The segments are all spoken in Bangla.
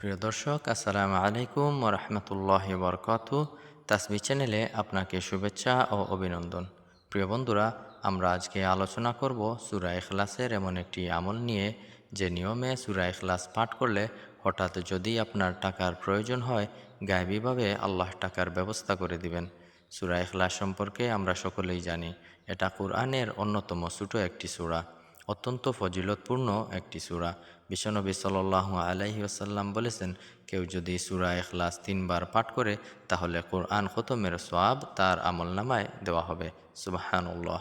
প্রিয় দর্শক, আসসালামু আলাইকুম ওয়া রাহমাতুল্লাহি ওয়া বারাকাতুহু। তাসবিহ চ্যানেলে আপনাকে শুভেচ্ছা ও অভিনন্দন। প্রিয় বন্ধুরা, আমরা আজকে আলোচনা করব সূরা ইখলাসের এমন একটি আমল নিয়ে, যে নিয়মে সূরা ইখলাস পাঠ করলে হঠাৎ যদি আপনার টাকার প্রয়োজন হয়, গায়েবীভাবে আল্লাহ টাকার ব্যবস্থা করে দিবেন। সূরা ইখলাস সম্পর্কে আমরা সকলেই জানি, এটা কুরআনের অন্যতম ছোট একটি সূরা, অত্যন্ত ফজিলতপূর্ণ একটি সূরা। বিশ্বনবী সাল্লাল্লাহু আলাইহি ওয়াসাল্লাম বলেছেন, কেউ যদি সূরা ইখলাস ৩ বার পাঠ করে, তাহলে কোরআন খতমের সওয়াব তার আমলনামায় দেওয়া হবে। সুবহানাল্লাহ।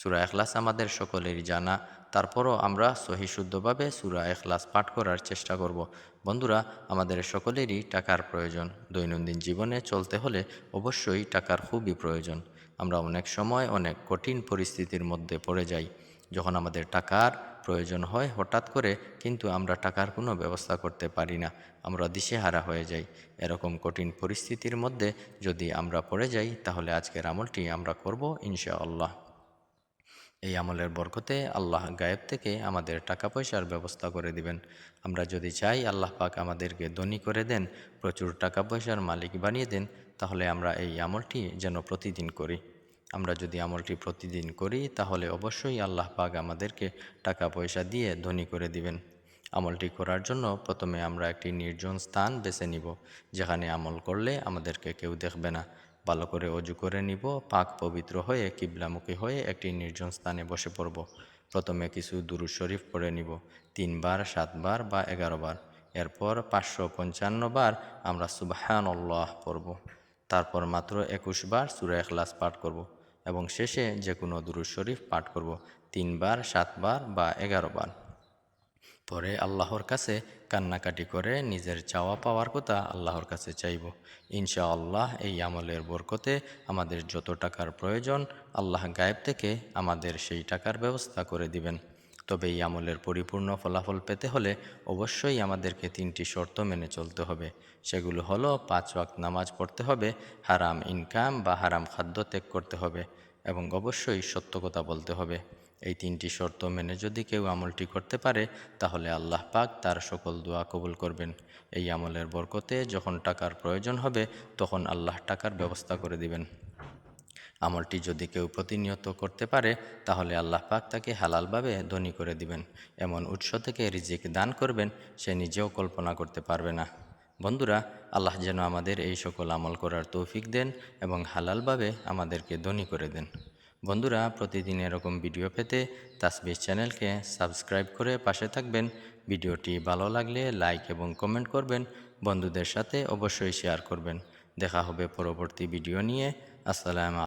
সূরা ইখলাস আমাদের সকলেরই জানা, তারপরও আমরা সহিশুদ্ধভাবে সূরা ইখলাস পাঠ করার চেষ্টা করব। বন্ধুরা, আমাদের সকলেরই টাকার প্রয়োজন। দৈনন্দিন জীবনে চলতে হলে অবশ্যই টাকার খুবই প্রয়োজন। আমরা অনেক সময় অনেক কঠিন পরিস্থিতির মধ্যে পড়ে যাই, যখন আমাদের টাকার প্রয়োজন হয় হঠাৎ করে, কিন্তু আমরা টাকার কোনো ব্যবস্থা করতে পারি না, আমরা দিশেহারা হয়ে যাই। এরকম কঠিন পরিস্থিতির মধ্যে যদি আমরা পড়ে যাই, তাহলে আজকের আমলটি আমরা করব ইনশাআল্লাহ। এই আমলের বরকতে আল্লাহ গায়েব থেকে আমাদের টাকা পয়সার ব্যবস্থা করে দিবেন। আমরা যদি চাই আল্লাহ পাক আমাদেরকে ধনী করে দেন, প্রচুর টাকা পয়সার মালিক বানিয়ে দেন, তাহলে আমরা এই আমলটি যেন প্রতিদিন করি। আমরা যদি আমলটি প্রতিদিন করি, তাহলে অবশ্যই আল্লাহ পাক আমাদেরকে টাকা পয়সা দিয়ে ধনী করে দিবেন। আমলটি করার জন্য প্রথমে আমরা একটি নির্জন স্থান বেছে নিব, যেখানে আমল করলে আমাদেরকে কেউ দেখবে না। ভালো করে অজু করে নিব, পাক পবিত্র হয়ে কিবলামুখী হয়ে একটি নির্জন স্থানে বসে পড়ব। প্রথমে কিছু দুরূদ শরীফ পড়ে নিব, ৩ বার, ৭ বার বা ১১ বার। এরপর ৫৫৫ বার আমরা সুবহানাল্লাহ পড়ব। তারপর মাত্র ২১ বার সূরা ইখলাস পাঠ করব এবং শেষে যে কোনো দুরূদ শরীফ পাঠ করব, ৩ বার, ৭ বার বা ১১ বার। পরে আল্লাহর কাছে কান্নাকাটি করে নিজের চাওয়া পাওয়ার কথা আল্লাহর কাছে চাইব। ইনশাআল্লাহ এই আমলের বরকতে আমাদের যত টাকার প্রয়োজন, আল্লাহ গায়েব থেকে আমাদের সেই টাকার ব্যবস্থা করে দিবেন। তবে এই আমলের পরিপূর্ণ ফলাফল পেতে হলে অবশ্যই আমাদেরকে ৩টি শর্ত মেনে চলতে হবে। সেগুলো হলো, ৫ ওয়াক্ত নামাজ পড়তে হবে, হারাম ইনকাম বা হারাম খাদ্য ত্যাগ করতে হবে এবং অবশ্যই সত্য কথা বলতে হবে। এই ৩টি শর্ত মেনে যদি কেউ আমলটি করতে পারে, তাহলে আল্লাহ পাক তার সকল দোয়া কবুল করবেন। এই আমলের বরকতে যখন টাকার প্রয়োজন হবে, তখন আল্লাহ টাকার ব্যবস্থা করে দিবেন। আমলটি যদি কেউ প্রতিনিয়ত করতে পারে, তাহলে আল্লাহ পাক তাকে হালালভাবে ধনী করে দিবেন। এমন উৎস থেকে রিজিক দান করবেন, সে নিজেও কল্পনা করতে পারবে না। বন্ধুরা, আল্লাহ যেন আমাদের এই সকল আমল করার তৌফিক দেন এবং হালালভাবে আমাদেরকে ধনী করে দেন। বন্ধুরা, প্রতিদিন এরকম ভিডিও পেতে তাসবিহ চ্যানেলকে সাবস্ক্রাইব করে পাশে থাকবেন। ভিডিওটি ভালো লাগলে লাইক এবং কমেন্ট করবেন। বন্ধুদের সাথে অবশ্যই শেয়ার করবেন। দেখা হবে পরবর্তী ভিডিও নিয়ে। আসসালামু